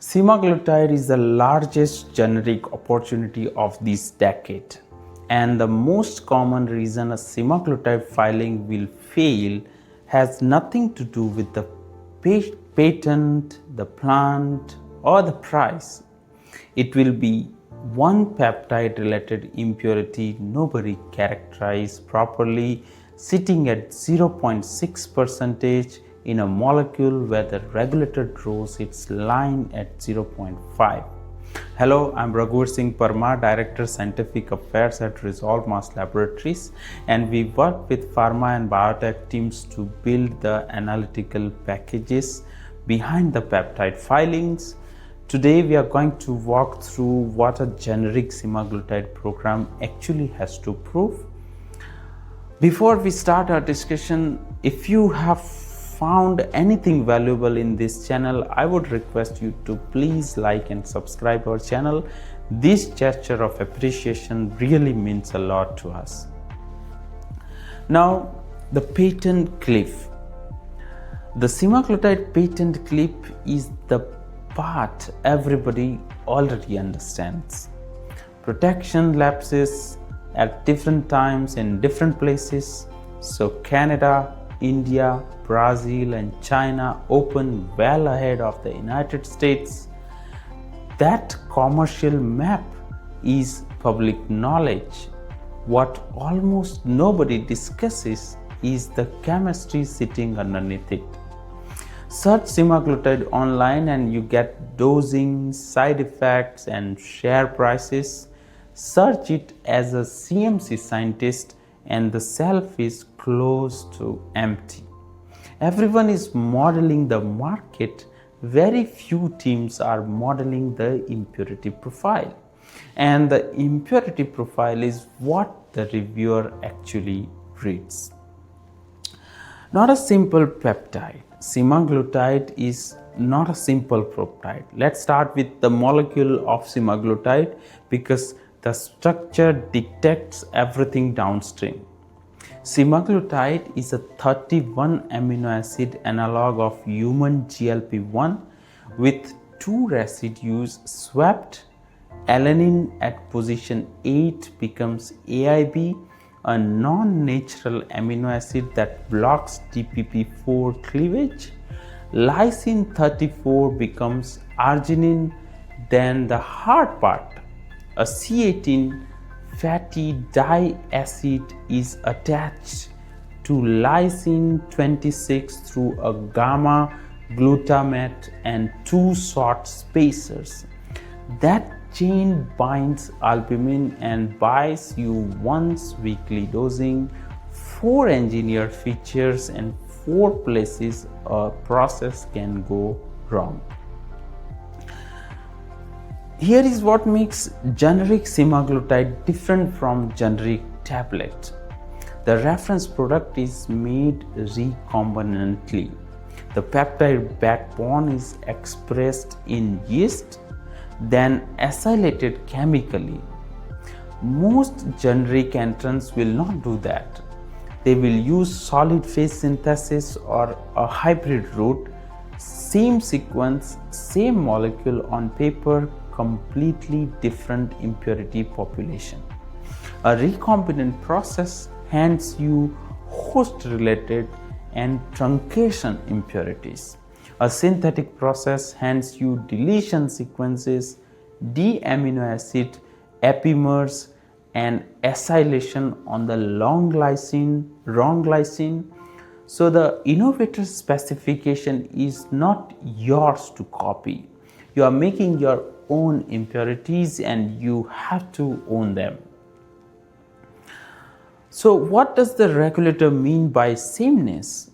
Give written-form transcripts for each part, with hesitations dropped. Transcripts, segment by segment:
Semaglutide is the largest generic opportunity of this decade, and the most common reason a semaglutide filing will fail has nothing to do with the patent, the plant, or the price. It will be one peptide related impurity nobody characterized properly, sitting at 0.6% in a molecule where the regulator draws its line at 0.5. Hello, I'm Raghuvar Singh Parmar, Director Scientific Affairs at Resolve Mass Laboratories, and we work with pharma and biotech teams to build the analytical packages behind the peptide filings. Today we are going to walk through what a generic semaglutide program actually has to prove. Before we start our discussion, if you have found anything valuable in this channel, I would request you to please like and subscribe our channel. This gesture of appreciation really means a lot to us. Now, the patent cliff. The semaglutide patent cliff is the part everybody already understands. Protection lapses at different times in different places. So Canada, India, Brazil and China open well ahead of the United States. That commercial map is public knowledge. What almost nobody discusses is the chemistry sitting underneath it. Search semaglutide online and you get dosing, side effects and share prices. Search it as a CMC scientist and the shelf is close to empty. Everyone is modeling the market. Very few teams are modeling the impurity profile. And the impurity profile is what the reviewer actually reads. Not a simple peptide. Semaglutide is not a simple peptide. Let's start with the molecule of semaglutide because the structure dictates everything downstream. Semaglutide is a 31 amino acid analog of human GLP-1 with 2 residues swapped. Alanine at position 8 becomes AIB, a non-natural amino acid that blocks DPP-4 cleavage. Lysine 34 becomes arginine. Then the hard part, a C18 fatty diacid is attached to lysine 26 through a gamma glutamate and 2 short spacers. That chain binds albumin and buys you once weekly dosing, 4 engineered features and 4 places a process can go wrong. Here is what makes generic semaglutide different from generic tablet. The reference product is made recombinantly. The peptide backbone is expressed in yeast, then acylated chemically. Most generic entrants will not do that. They will use solid phase synthesis or a hybrid route. Same sequence, same molecule on paper, completely different impurity population. A recombinant process hands you host-related and truncation impurities. A synthetic process hands you deletion sequences, D-amino acid, epimers, and acylation on the long glycine, wrong glycine. So the innovator's specification is not yours to copy. You are making your own impurities and you have to own them. So what does the regulator mean by sameness?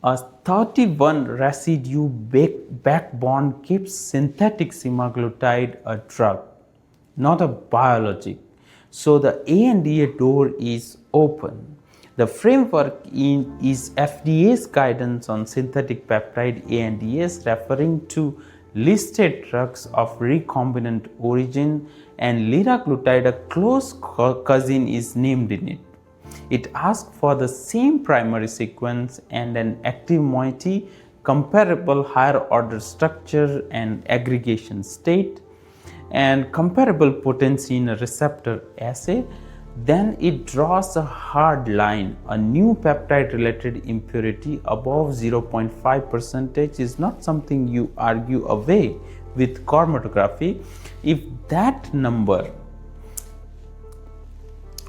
A 31 residue backbone keeps synthetic semaglutide a drug, not a biologic. So the ANDA door is open. The framework is FDA's guidance on synthetic peptide ANDAs referring to listed drugs of recombinant origin, and liraglutide, a close cousin, is named in it. It asks for the same primary sequence and an active moiety comparable higher order structure and aggregation state, and comparable potency in a receptor assay, then it draws a hard line. A new peptide related impurity above 0.5% is not something you argue away with chromatography. If that number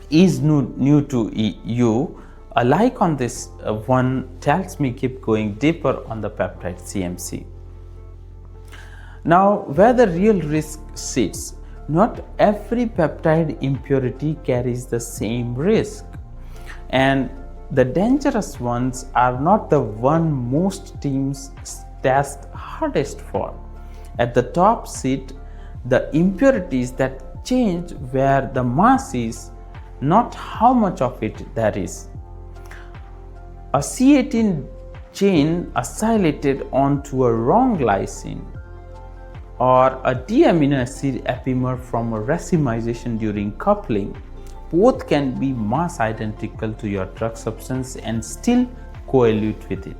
is new to you, a like on this one tells me keep going deeper on the peptide CMC. Now, where the real risk sits, not every peptide impurity carries the same risk, and the dangerous ones are not the one most teams test hardest for. At the top sit the impurities that change where the mass is, not how much of it there is. A C18 chain acylated onto a wrong lysine, or a D-amino acid epimer from a racemization during coupling, both can be mass identical to your drug substance and still coalute with it.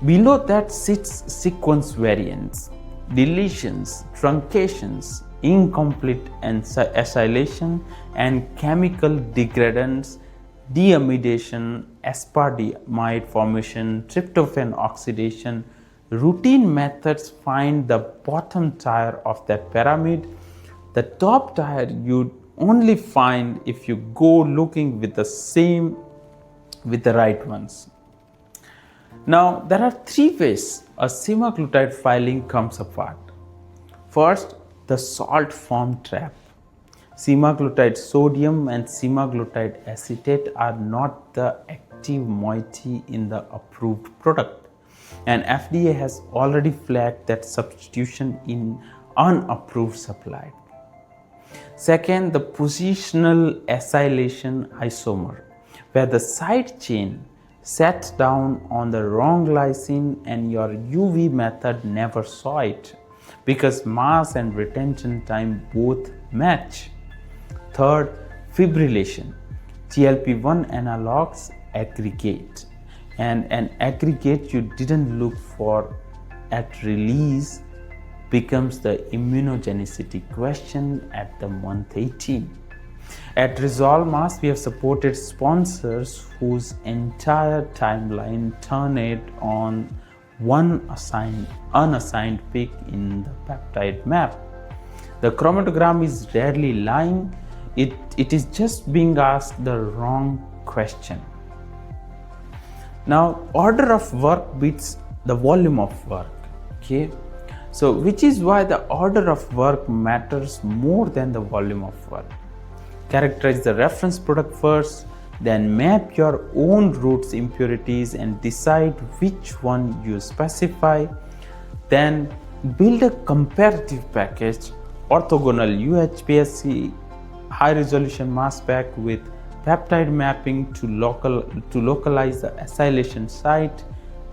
Below that sits sequence variants, deletions, truncations, incomplete acylation, and chemical degradants, deamidation, aspartamide formation, tryptophan oxidation. Routine methods find the bottom tier of that pyramid. The top tier you'd only find if you go looking with the right ones. Now, there are three ways a semaglutide filing comes apart. First, the salt form trap. Semaglutide sodium and semaglutide acetate are not the active moiety in the approved product, and FDA has already flagged that substitution in unapproved supply. Second, the positional acylation isomer, where the side chain sat down on the wrong lysine and your UV method never saw it because mass and retention time both match. Third, fibrillation. GLP-1 analogs aggregate, and an aggregate you didn't look for at release becomes the immunogenicity question at the month 18. At Resolve Mass, we have supported sponsors whose entire timeline turned on one unassigned peak in the peptide map. The chromatogram is rarely lying, it is just being asked the wrong question. Now, order of work beats the volume of work, okay? So, which is why the order of work matters more than the volume of work. Characterize the reference product first, then map your own routes impurities and decide which one you specify. Then build a comparative package, orthogonal UHPLC, high resolution mass spec with peptide mapping to localize the acylation site,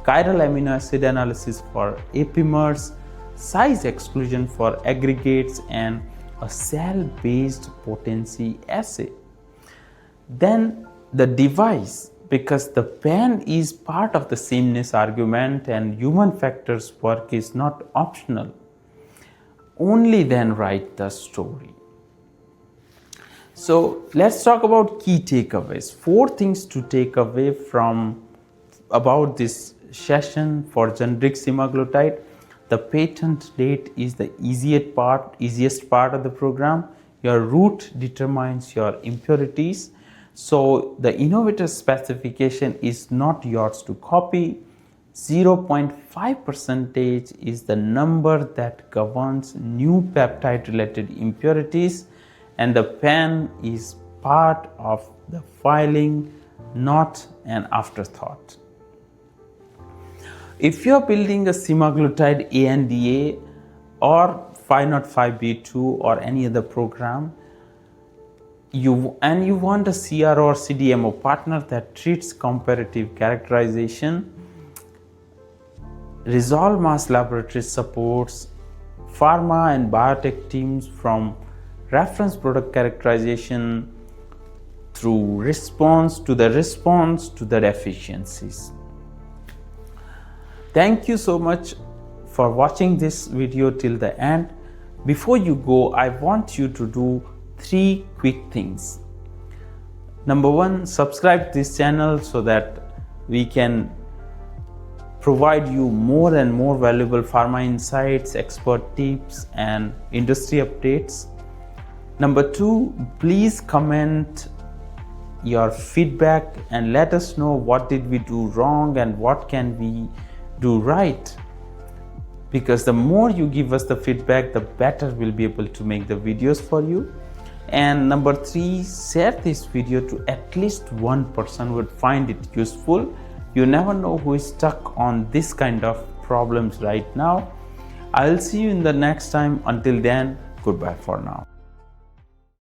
chiral amino acid analysis for epimers, size exclusion for aggregates, and a cell-based potency assay. Then the device, because the pen is part of the sameness argument and human factors work is not optional. Only then write the story. So let's talk about key takeaways. 4 things to take away from about this session for generic semaglutide. The patent date is the easiest part of the program. Your route determines your impurities. So the innovator specification is not yours to copy. 0.5% is the number that governs new peptide related impurities, and the pen is part of the filing, not an afterthought. If you're building a semaglutide ANDA or 505(b)(2) or any other program, you want a CRO or CDMO partner that treats comparative characterization, Resolve Mass Laboratories supports pharma and biotech teams from reference product characterization through response to the efficiencies. Thank you so much for watching this video till the end. Before you go, I want you to do 3 quick things. Number 1, subscribe this channel so that we can provide you more and more valuable pharma insights, expert tips and industry updates. Number 2, please comment your feedback and let us know what did we do wrong and what can we do right, because the more you give us the feedback, the better we'll be able to make the videos for you. And number 3, share this video to at least one person who would find it useful. You never know who is stuck on this kind of problems right now. I'll see you in the next time. Until then, goodbye for now.